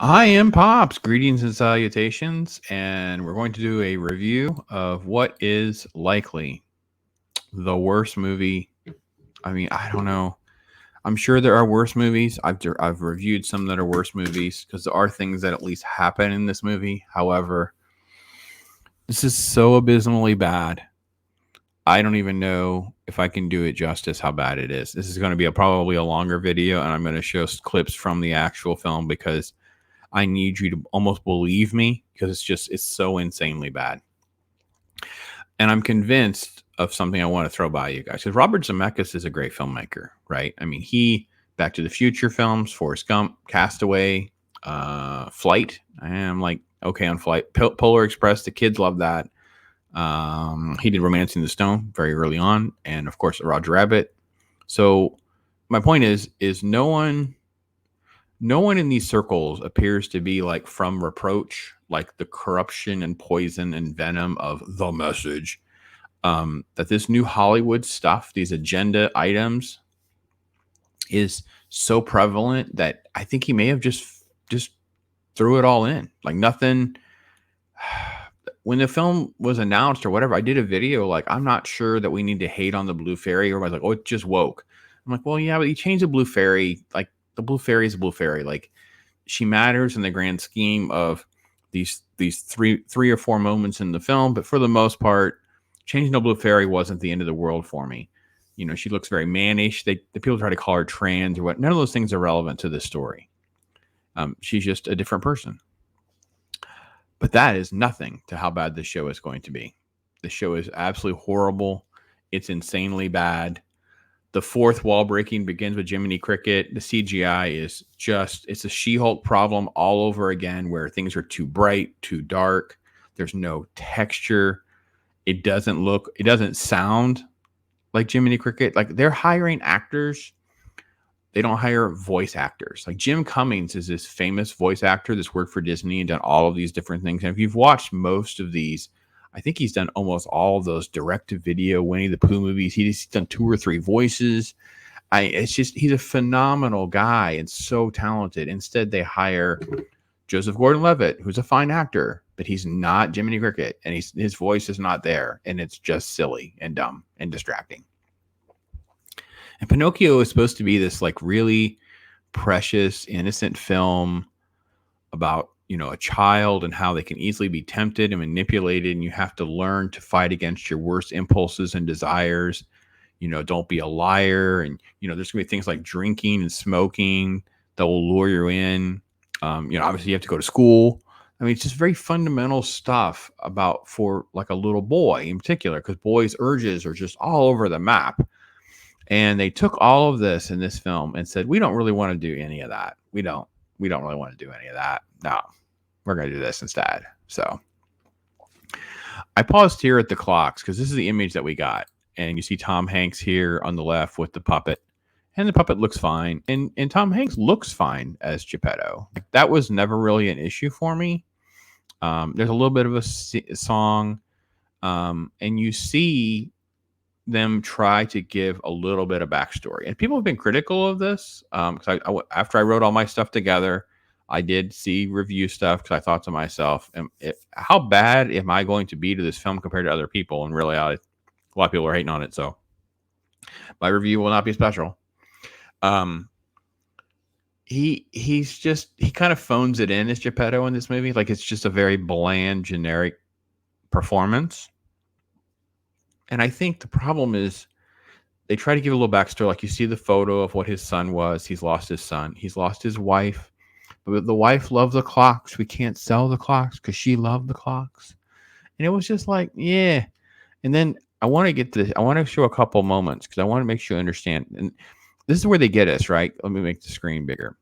I am Pops. Greetings and salutations, and we're going to do a review of what is likely the worst movie. I mean, I don't know. I'm sure there are worse movies. I've reviewed some that are worse movies because there are things that at least happen in this movie. However, this is so abysmally bad. I don't even know if I can do it justice how bad it is. This is going to be probably a longer video, and I'm going to show clips from the actual film because I need you to almost believe me because it's so insanely bad. And I'm convinced of something I want to throw by you guys because Robert Zemeckis is a great filmmaker, right? I mean, he Back to the Future films, Forrest Gump, Castaway, Flight. I am like okay on Flight, Polar Express. The kids love that. He did Romancing the Stone very early on, and of course Roger Rabbit. So my point is no one in these circles appears to be like from reproach, like the corruption and poison and venom of The Message. That this new Hollywood stuff, these agenda items, is so prevalent that I think he may have just threw it all in. Like nothing. When the film was announced or whatever, I did a video like, I'm not sure that we need to hate on the Blue Fairy. Everybody's like, oh, it's just woke. I'm like, well, yeah, but you changed the Blue Fairy. Like the Blue Fairy is a Blue Fairy. Like she matters in the grand scheme of these three or four moments in the film. But for the most part, changing the Blue Fairy wasn't the end of the world for me. You know, she looks very mannish. The people try to call her trans or what. None of those things are relevant to this story. She's just a different person. But that is nothing to how bad this show is going to be. The show is absolutely horrible. It's insanely bad. The fourth wall breaking begins with Jiminy Cricket. The CGI is it's a She-Hulk problem all over again where things are too bright, too dark. There's no texture. It doesn't sound like Jiminy Cricket. Like they're hiring actors. They don't hire voice actors. Like Jim Cummings is this famous voice actor that's worked for Disney and done all of these different things. And if you've watched most of these, I think he's done almost all of those direct-to-video Winnie the Pooh movies. He's done 2 or 3 voices. He's a phenomenal guy and so talented. Instead, they hire Joseph Gordon-Levitt, who's a fine actor, but he's not Jiminy Cricket, and his voice is not there, and it's just silly and dumb and distracting. And Pinocchio is supposed to be this like really precious, innocent film about, you know, a child and how they can easily be tempted and manipulated. And you have to learn to fight against your worst impulses and desires. You know, don't be a liar. And, you know, there's going to be things like drinking and smoking that will lure you in. You know, obviously you have to go to school. I mean, it's just very fundamental stuff about for like a little boy in particular, because boys' urges are just all over the map. And they took all of this in this film and said, we don't really want to do any of that. We don't really want to do any of that. No, we're going to do this instead. So I paused here at the clocks because this is the image that we got. And you see Tom Hanks here on the left with the puppet. And the puppet looks fine. And Tom Hanks looks fine as Geppetto. Like, that was never really an issue for me. There's a little bit of a song. And you see them try to give a little bit of backstory, and people have been critical of this because after I wrote all my stuff together, I did see review stuff because I thought to myself, how bad am I going to be to this film compared to other people? And really, a lot of people are hating on it, so my review will not be special. He kind of phones it in as Geppetto in this movie. Like it's just a very bland, generic performance. And I think the problem is they try to give a little backstory. Like you see the photo of what his son was. He's lost his son. He's lost his wife. But the wife loved the clocks. We can't sell the clocks because she loved the clocks. And it was just like, yeah. And then I want to get this. I want to show a couple moments because I want to make sure you understand. And this is where they get us, right? Let me make the screen bigger.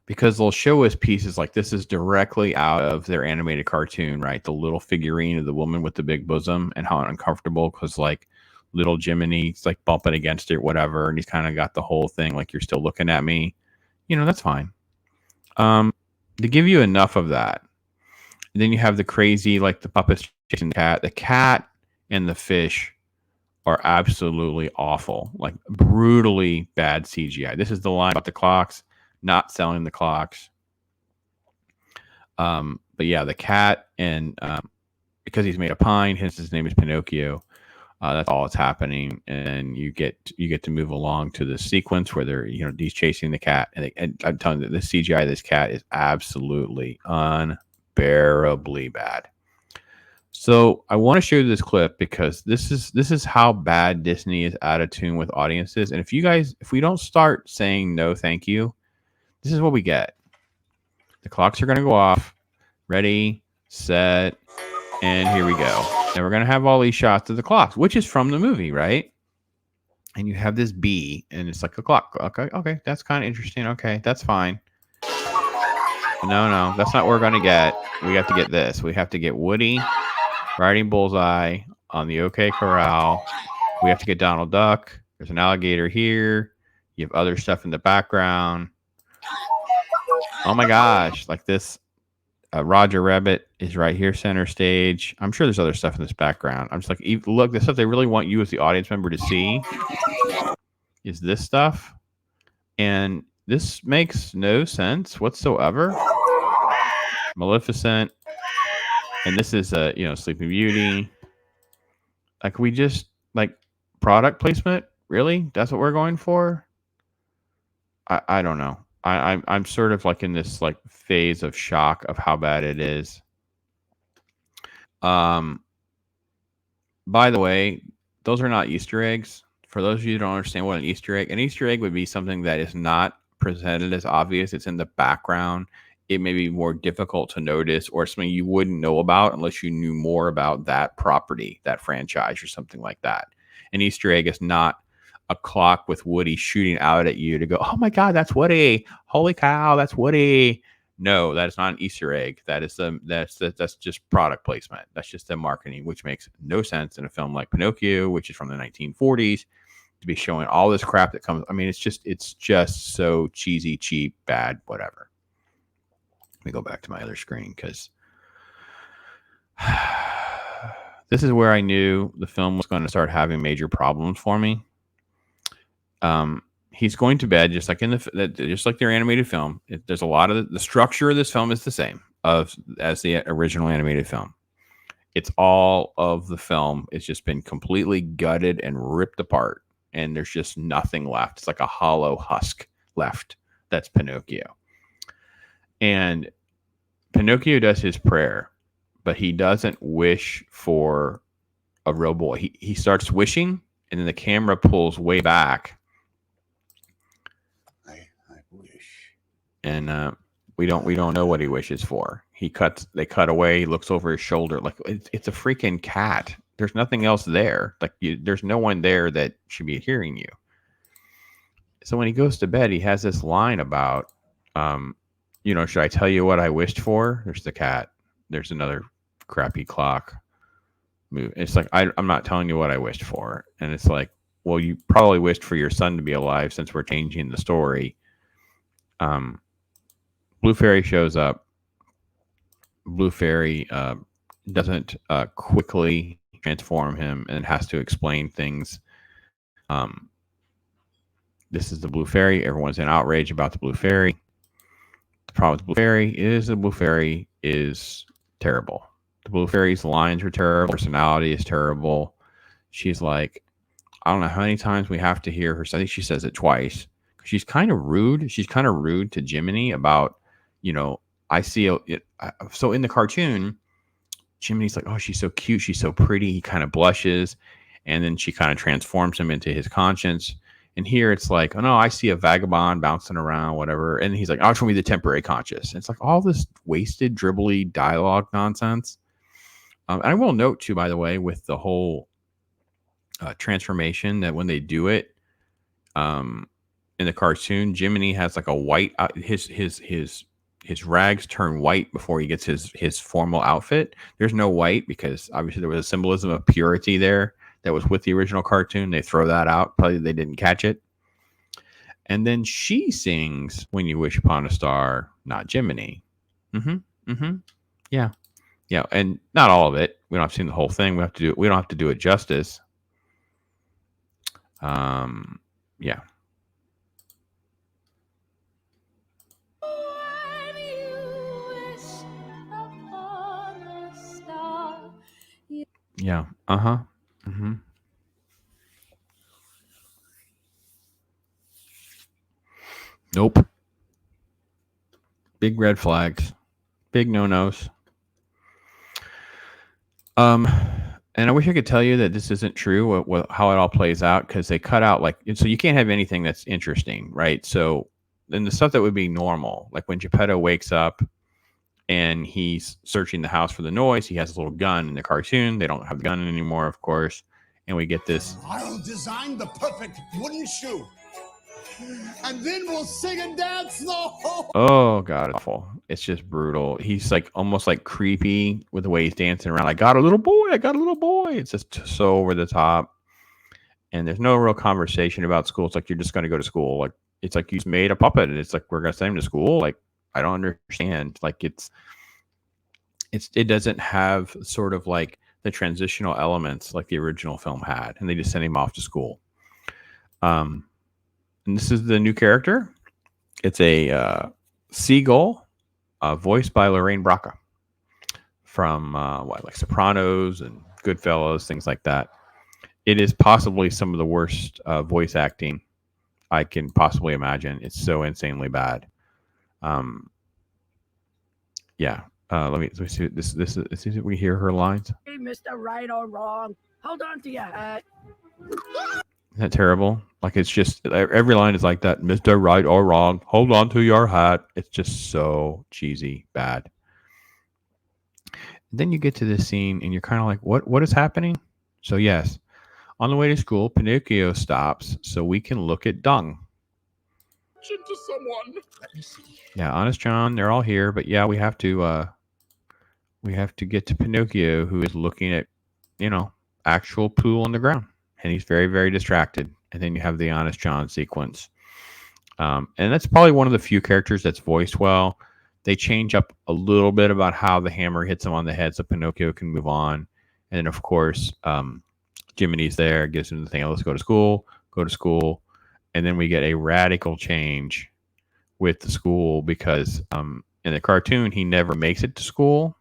Because they'll show us pieces like this is directly out of their animated cartoon, right? The little figurine of the woman with the big bosom and how uncomfortable because like little Jiminy's like bumping against it, whatever. And he's kind of got the whole thing like you're still looking at me. You know, that's fine. They give you enough of that. And then you have the crazy, like the puppets chasing the cat. The cat and the fish are absolutely awful, like brutally bad CGI. This is the line about the clocks. Not selling the clocks. But yeah, the cat, and because he's made of pine, hence his name is Pinocchio. That's all that's happening, and you get to move along to the sequence where they're he's chasing the cat, and I'm telling you, the CGI of this cat is absolutely unbearably bad. So I want to show you this clip because this is how bad Disney is out of tune with audiences. And if we don't start saying no, thank you, this is what we get. The clocks are going to go off. Ready, set, and here we go. And we're going to have all these shots of the clocks, which is from the movie, right? And you have this bee, and it's like a clock. Okay, that's kind of interesting. Okay, that's fine. No, that's not what we're going to get. We have to get this. We have to get Woody riding Bullseye on the OK Corral. We have to get Donald Duck. There's an alligator here. You have other stuff in the background. Oh my gosh, like this. Roger Rabbit is right here, center stage. I'm sure there's other stuff in this background. I'm just like, look, the stuff they really want you as the audience member to see is this stuff. And this makes no sense whatsoever. Maleficent. And this is Sleeping Beauty. Like, we just product placement. Really? That's what we're going for? I don't know. I'm sort of like in this phase of shock of how bad it is. By the way, those are not Easter eggs. For those of you who don't understand what an Easter egg would be something that is not presented as obvious. It's in the background. It may be more difficult to notice, or something you wouldn't know about unless you knew more about that property, that franchise, or something like that. An Easter egg is not a clock with Woody shooting out at you to go, oh my God, that's Woody. Holy cow, that's Woody. No, that is not an Easter egg. That's just product placement. That's just the marketing, which makes no sense in a film like Pinocchio, which is from the 1940s, to be showing all this crap that comes. I mean, it's just so cheesy, cheap, bad, whatever. Let me go back to my other screen because this is where I knew the film was going to start having major problems for me. He's going to bed just like their animated film. There's a lot of the structure of this film is the same as the original animated film. It's all of the film. It's just been completely gutted and ripped apart, and there's just nothing left. It's like a hollow husk left. That's Pinocchio. And Pinocchio does his prayer, but he doesn't wish for a real boy. He starts wishing, and then the camera pulls way back. I wish, and we don't know what he wishes for. They cut away. He looks over his shoulder, like it's a freaking cat. There's nothing else there. There's no one there that should be hearing you. So when he goes to bed, he has this line about, should I tell you what I wished for? There's the cat. There's another crappy clock. It's like, I'm not telling you what I wished for. And it's like, well, you probably wished for your son to be alive since we're changing the story. Blue Fairy shows up. Blue Fairy doesn't quickly transform him and has to explain things. This is the Blue Fairy. Everyone's in outrage about the Blue Fairy. The problem with the Blue Fairy is the Blue Fairy is terrible. The Blue Fairy's lines are terrible. Personality is terrible. She's like, I don't know how many times we have to hear her. I think she says it twice. She's kind of rude. She's kind of rude to Jiminy about, I see it. So in the cartoon, Jiminy's like, oh, she's so cute. She's so pretty. He kind of blushes. And then she kind of transforms him into his conscience. And here it's like, oh no, I see a vagabond bouncing around, whatever. And he's like, oh, it's going to be the temporary conscious. And it's like all this wasted, dribbly dialogue nonsense. And I will note too, by the way, with the whole transformation, that when they do it in the cartoon, Jiminy has like a white, his rags turn white before he gets his formal outfit. There's no white because obviously there was a symbolism of purity there that was with the original cartoon. They throw that out. Probably they didn't catch it. And then she sings "When You Wish Upon a Star," not Jiminy. Yeah. And not all of it. We don't have to sing the whole thing. We don't have to do it justice. Yeah. Yeah. Uh-huh. Mm-hmm. Nope. Big red flags. Big no-nos. Um, and I wish I could tell you that this isn't true, how it all plays out, because they cut out so you can't have anything that's interesting, right? So then the stuff that would be normal, like when Geppetto wakes up and he's searching the house for the noise, he has a little gun in the cartoon. They don't have the gun anymore, of course, and we get this. I'll design the perfect wooden shoe, and then we'll sing and dance the whole. Oh god, it's awful. It's just brutal. He's like almost like creepy with the way he's dancing around. I got a little boy. I got a little boy. It's just so over the top. And there's no real conversation about school. It's like you're just going to go to school. Like it's like you made a puppet, and it's like we're going to send him to school. Like I don't understand. Like it doesn't have sort of like the transitional elements like the original film had, and they just send him off to school. And this is the new character. It's a Seagull, voiced by Lorraine Bracco from like Sopranos and Goodfellas, things like that. It is possibly some of the worst voice acting I can possibly imagine. It's so insanely bad. Yeah. Let me see. This is we hear her lines. Hey, Mr. Right or Wrong, hold on to your hat. Isn't that terrible? Like it's just every line is like that. Mr. Right or Wrong, hold on to your hat. It's just so cheesy, bad. Then you get to this scene and you're kind of like, what is happening? So yes, on the way to school, Pinocchio stops so we can look at dung. To someone. Yeah, Honest John, they're all here, but yeah, we have to get to Pinocchio, who is looking at, actual poo on the ground, and he's very, very distracted. And then you have the Honest John sequence, and that's probably one of the few characters that's voiced well. They change up a little bit about how the hammer hits him on the head, so Pinocchio can move on. And then, of course, Jiminy's there, gives him the thing. Let's go to school. And then we get a radical change with the school because in the cartoon he never makes it to school,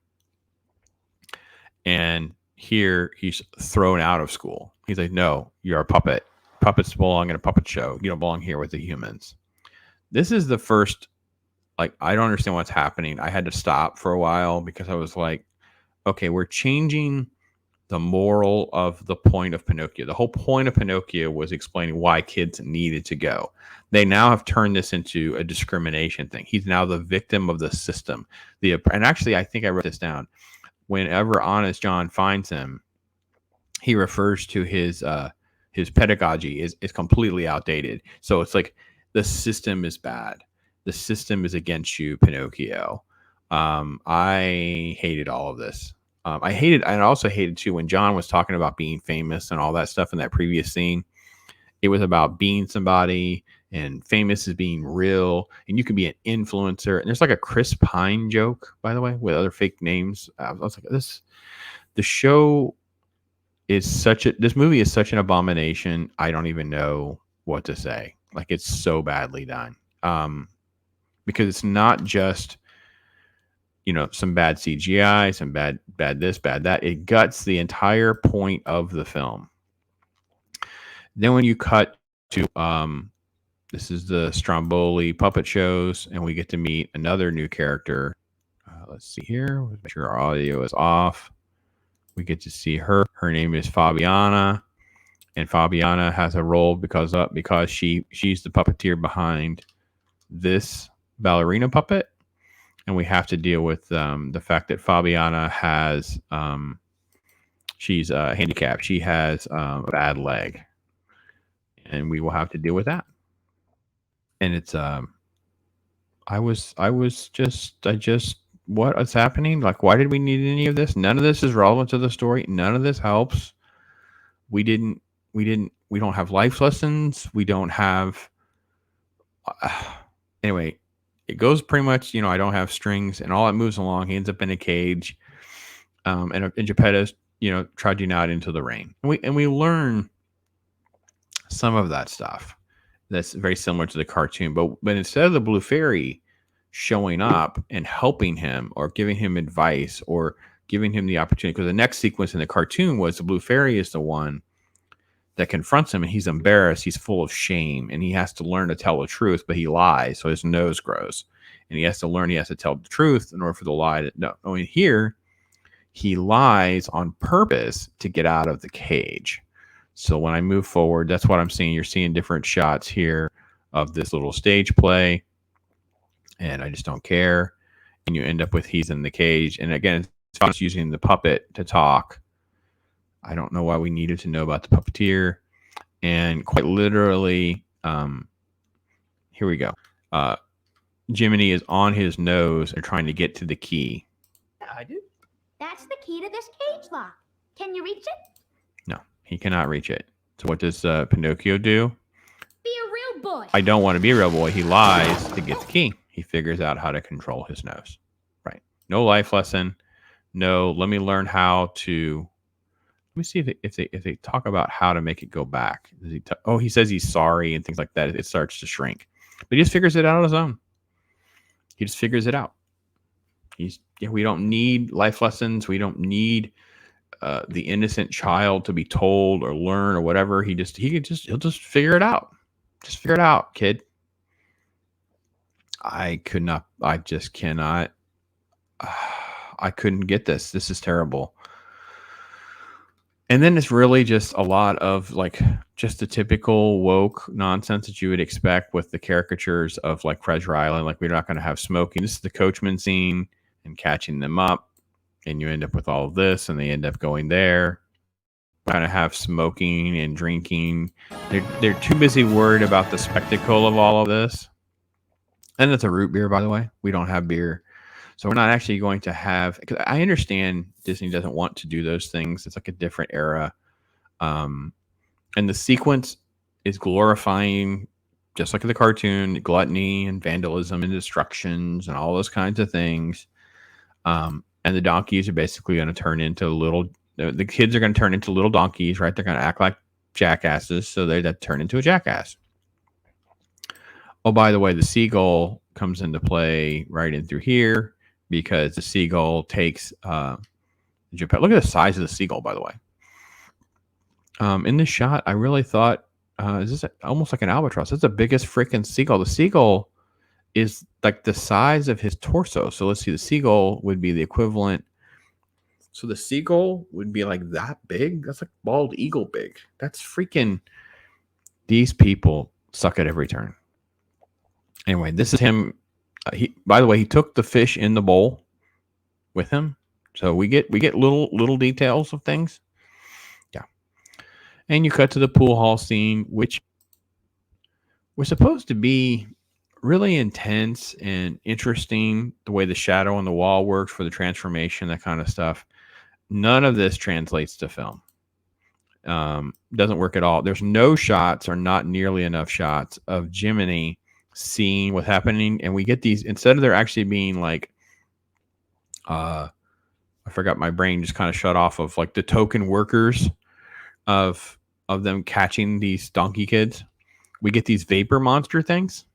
and here he's thrown out of school. He's like, no, you're a puppet. Puppets belong in a puppet show. You don't belong here with the humans. This is the first, like, I don't understand what's happening. I had to stop for a while because I was like, okay, we're changing the moral of the point of Pinocchio. The whole point of Pinocchio was explaining why kids needed to go. They now have turned this into a discrimination thing. He's now the victim of the system. And actually, I think I wrote this down. Whenever Honest John finds him, he refers to his pedagogy is completely outdated. So it's like the system is bad. The system is against you, Pinocchio. I hated all of this. I also hated too when John was talking about being famous and all that stuff in that previous scene. It was about being somebody, and famous is being real, and you can be an influencer. And there's like a Chris Pine joke, by the way, with other fake names. I was like, the show this movie is such an abomination. I don't even know what to say. Like it's so badly done. Because it's not just, some bad CGI, some bad this, bad that. It guts the entire point of the film. Then when you cut to this is the Stromboli puppet shows, and we get to meet another new character. Let's see here. Make sure our audio is off. We get to see her. Her name is Fabiana, and Fabiana has a role because she's the puppeteer behind this ballerina puppet. And we have to deal with the fact that Fabiana has she's handicapped. She has a bad leg, and we will have to deal with that. And it's what is happening? Like, why did we need any of this? None of this is relevant to the story. None of this helps. We don't have life lessons. We don't have anyway. It goes pretty much, I don't have strings, and all it moves along. He ends up in a cage, and Geppetto's, trudging out into the rain. And we learn some of that stuff that's very similar to the cartoon. But instead of the Blue Fairy showing up and helping him or giving him advice or giving him the opportunity, because the next sequence in the cartoon was the blue fairy is the one that confronts him, and he's embarrassed. He's full of shame, and he has to learn to tell the truth, but he lies, so his nose grows. And he has to learn he has to tell the truth in order for the lie to... No, only here, he lies on purpose to get out of the cage. So when I move forward, that's what I'm seeing. You're seeing different shots here of this little stage play, and I just don't care. And you end up with he's in the cage. And again, it's using the puppet to talk. I don't know why we needed to know about the puppeteer. And quite literally, here we go. Jiminy is on his nose and trying to get to the key. Yeah, I do. That's the key to this cage lock. Can you reach it? No, he cannot reach it. So what does Pinocchio do? Be a real boy. I don't want to be a real boy. He lies to get the key. He figures out how to control his nose. Right. No life lesson. No, let me learn how to... Let me see if they talk about how to make it go back. Does he he says he's sorry and things like that. It starts to shrink. But he just figures it out on his own. He just figures it out. We don't need life lessons. We don't need the innocent child to be told or learn or whatever. He'll just figure it out. Just figure it out, kid. I just cannot. I couldn't get this. This is terrible. And then it's really just a lot of like just the typical woke nonsense that you would expect with the caricatures of like Treasure Island. Like, we're not going to have smoking. This is the Coachman scene and catching them up. And you end up with all of this, and they end up going there. Kind of have smoking and drinking. They're too busy worried about the spectacle of all of this. And it's a root beer, by the way. We don't have beer. So we're not actually going to have... Cause I understand Disney doesn't want to do those things. It's like a different era. And the sequence is glorifying, just like the cartoon, gluttony and vandalism and destructions and all those kinds of things. And the donkeys are basically going to turn into little... The kids are going to turn into little donkeys, right? They're going to act like jackasses, so they turn into a jackass. Oh, by the way, the seagull comes into play right in through here, because the seagull takes Geppetto. Look at the size of the seagull, by the way. In this shot, I really thought, is this almost like an albatross? It's the biggest freaking seagull. The seagull is like the size of his torso. So let's see, the seagull would be the equivalent. So the seagull would be like that big. That's like bald eagle big. That's freaking... These people suck at every turn. Anyway, this is him. By the way, he took the fish in the bowl with him, so we get little details of things. Yeah, and you cut to the pool hall scene, which was supposed to be really intense and interesting. The way the shadow on the wall works for the transformation, that kind of stuff. None of this translates to film. Doesn't work at all. There's no shots, or not nearly enough shots, of Jiminy seeing what's happening, and we get these, instead of there actually being like I forgot, my brain just kind of shut off, of like the token workers of them catching these donkey kids. We get these vapor monster things.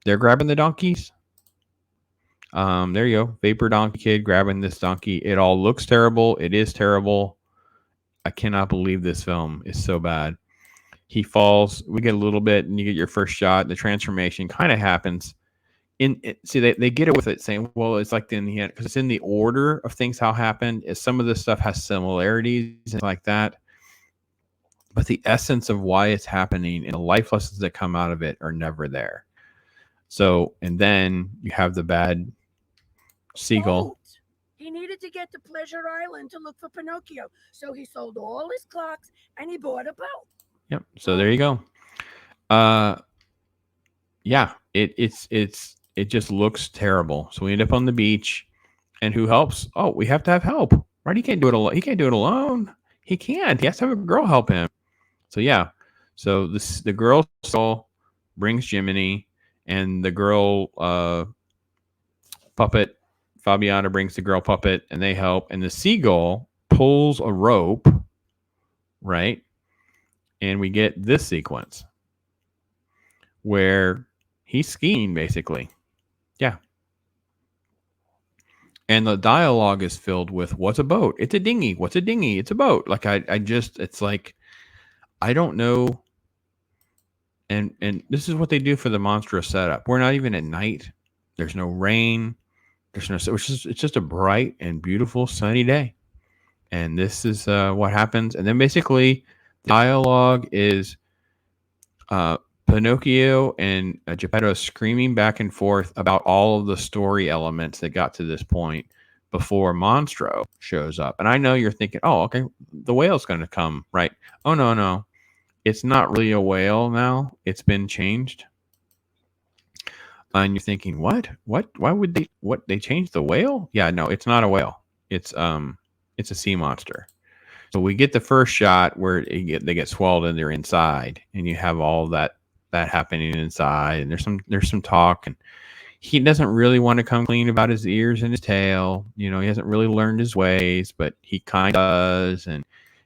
They're grabbing the donkeys. There you go, vapor donkey kid grabbing this donkey. It all looks terrible. It is terrible. I cannot believe this film is so bad. He falls. We get a little bit, and you get your first shot. The transformation kind of happens. See, they get it with it, saying, well, it's like in the end, because it's in the order of things how happened. Is some of this stuff has similarities and like that, but the essence of why it's happening and the life lessons that come out of it are never there. So, and then you have the bad seagull. He needed to get to Pleasure Island to look for Pinocchio, so he sold all his clocks and he bought a boat. Yep. So there you go. Yeah, it just looks terrible. So we end up on the beach, and who helps? Oh, we have to have help, right? He can't do it alone. He can't do it alone. He can't. He has to have a girl help him. So yeah. So the girl brings Jiminy, and the girl puppet Fabiana brings the girl puppet, and they help. And the seagull pulls a rope, right? And we get this sequence where he's skiing, basically. Yeah. And the dialogue is filled with "What's a boat? It's a dinghy. What's a dinghy? It's a boat." Like I just, it's like I don't know. And this is what they do for the monstrous setup. We're not even at night. There's no rain. There's no. It's just a bright and beautiful sunny day. And this is what happens. And then basically, the dialogue is Pinocchio and Geppetto screaming back and forth about all of the story elements that got to this point before Monstro shows up. And I know you're thinking, oh, okay, the whale's going to come, right? Oh, no, no. It's not really a whale now. It's been changed. And you're thinking, what? Why would they changed the whale? Yeah, no, it's not a whale. It's a sea monster. So we get the first shot where they get swallowed and they're inside, and you have all that happening inside, and there's some talk, and he doesn't really want to come clean about his ears and his tail. You know, he hasn't really learned his ways, but he kind of does, and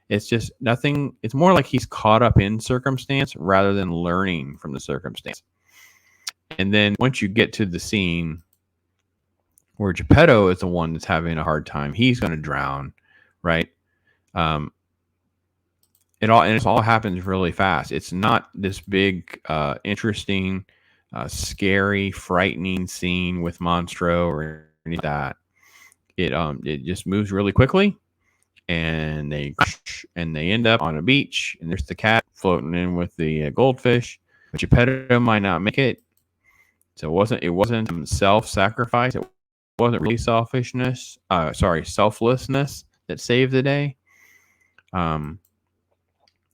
it's just nothing. It's more like he's caught up in circumstance rather than learning from the circumstance. And then once you get to the scene where Geppetto is the one that's having a hard time, he's going to drown, right? It all happens really fast. It's not this big, interesting, scary, frightening scene with Monstro or any of that. It just moves really quickly, and they end up on a beach, and there's the cat floating in with the goldfish. But Geppetto might not make it, so it wasn't self-sacrifice. It wasn't really selflessness that saved the day.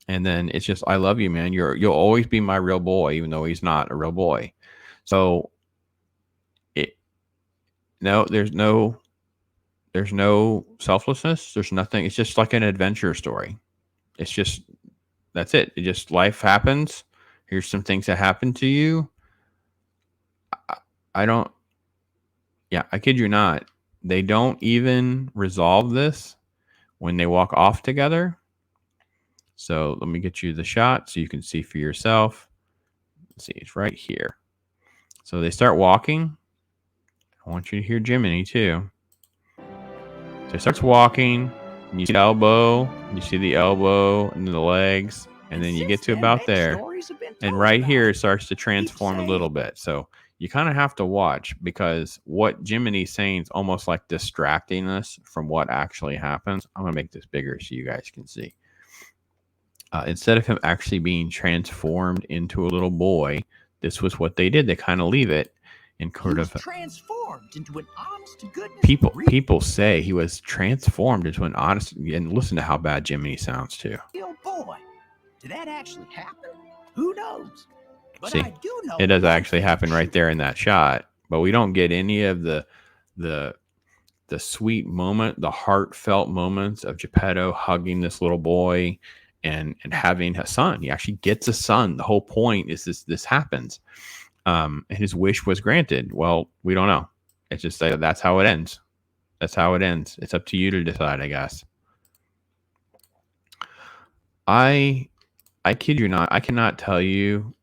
And then it's just, I love you, man. You'll always be my real boy, even though he's not a real boy. So there's no selflessness. There's nothing. It's just like an adventure story. It's just, that's it. It just, life happens. Here's some things that happen to you. I kid you not. They don't even resolve this when they walk off together. So let me get you the shot so you can see for yourself. Let's see, it's right here. So they start walking. I want you to hear Jiminy too. So he starts walking, and you see the elbow, and then the legs, and then you get to about there. And right here it starts to transform a little bit. So you kind of have to watch, because what Jiminy's saying is almost like distracting us from what actually happens. I'm going to make this bigger so you guys can see. Instead of him actually being transformed into a little boy, this was what they did. They kind of leave it in kind of transformed into an honest to goodness. People say he was transformed into an honest, and listen to how bad Jiminy sounds too. Oh boy, did that actually happen? Who knows? But See, I do know it does actually happen right there in that shot, but we don't get any of the sweet moment, the heartfelt moments of Geppetto hugging this little boy and having a son. He actually gets a son. The whole point is this happens. And his wish was granted. Well, we don't know. It's just that's how it ends. That's how it ends. It's up to you to decide, I guess. I kid you not. I cannot tell you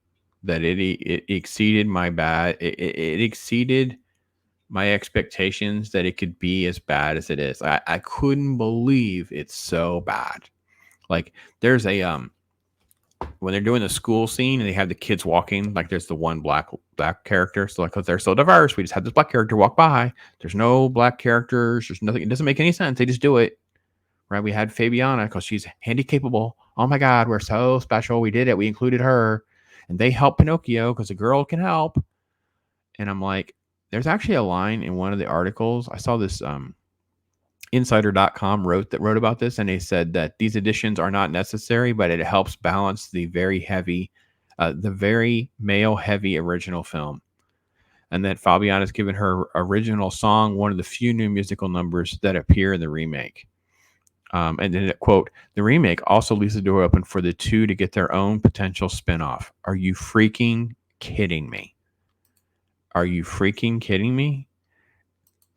that it exceeded it exceeded my expectations that it could be as bad as it is. I couldn't believe it's so bad. Like, there's a when they're doing the school scene and they have the kids walking, like there's the one black character. So like, because they're so diverse, we just have this black character walk by. There's no black characters. There's nothing. It doesn't make any sense. They just do it. Right? We had Fabiana because she's handy capable. Oh my God, we're so special. We did it. We included her, and they helped Pinocchio because a girl can help. And I'm like, there's actually a line in one of the articles. I saw this insider.com wrote about this, and they said that these additions are not necessary, but it helps balance the very male heavy original film. And that Fabiana has given her original song one of the few new musical numbers that appear in the remake. And then, quote, the remake also leaves the door open for the two to get their own potential spinoff. Are you freaking kidding me? Are you freaking kidding me?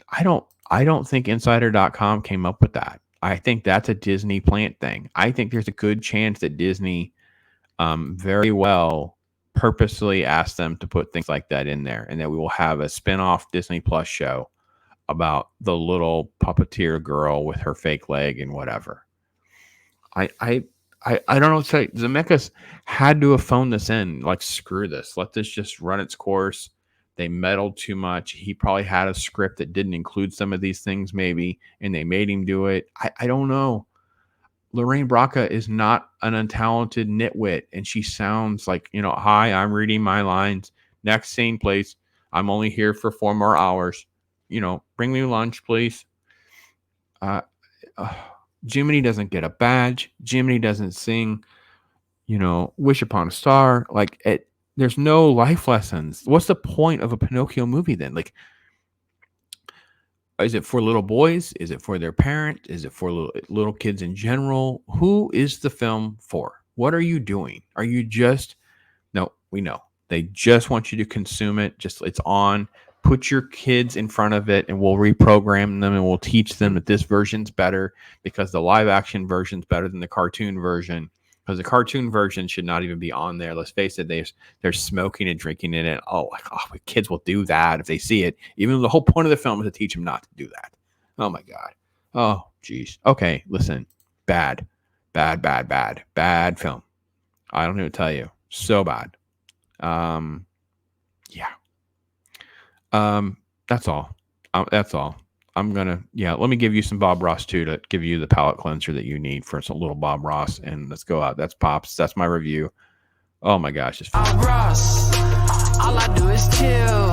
I don't think Insider.com came up with that. I think that's a Disney plant thing. I think there's a good chance that Disney very well purposely asked them to put things like that in there, and that we will have a spinoff Disney Plus show about the little puppeteer girl with her fake leg and whatever. I don't know what to say. Zemeckis had to have phoned this in. Like, screw this. Let this just run its course. They meddled too much. He probably had a script that didn't include some of these things, maybe, and they made him do it. I don't know. Lorraine Bracco is not an untalented nitwit, and she sounds like, hi, I'm reading my lines. Next scene, please. I'm only here for 4 more hours. Bring me lunch, please. Jiminy doesn't get a badge. Jiminy doesn't sing, Wish Upon a Star. Like, there's no life lessons. What's the point of a Pinocchio movie then? Like, is it for little boys? Is it for their parent? Is it for little kids in general? Who is the film for? What are you doing? Are you just... No, we know. They just want you to consume it. Just, it's on. Put your kids in front of it and we'll reprogram them and we'll teach them that this version's better because the live action version's better than the cartoon version. Because the cartoon version should not even be on there. Let's face it, they're smoking and drinking in it. Kids will do that if they see it. Even though the whole point of the film is to teach them not to do that. Oh my God. Oh, geez. Okay, listen. Bad film. I don't even tell you. So bad. Yeah. That's all. That's all. Let me give you some Bob Ross too to give you the palate cleanser that you need for some little Bob Ross, and let's go out. That's Pops. That's my review. Oh my gosh. Bob Ross. All I do is chill.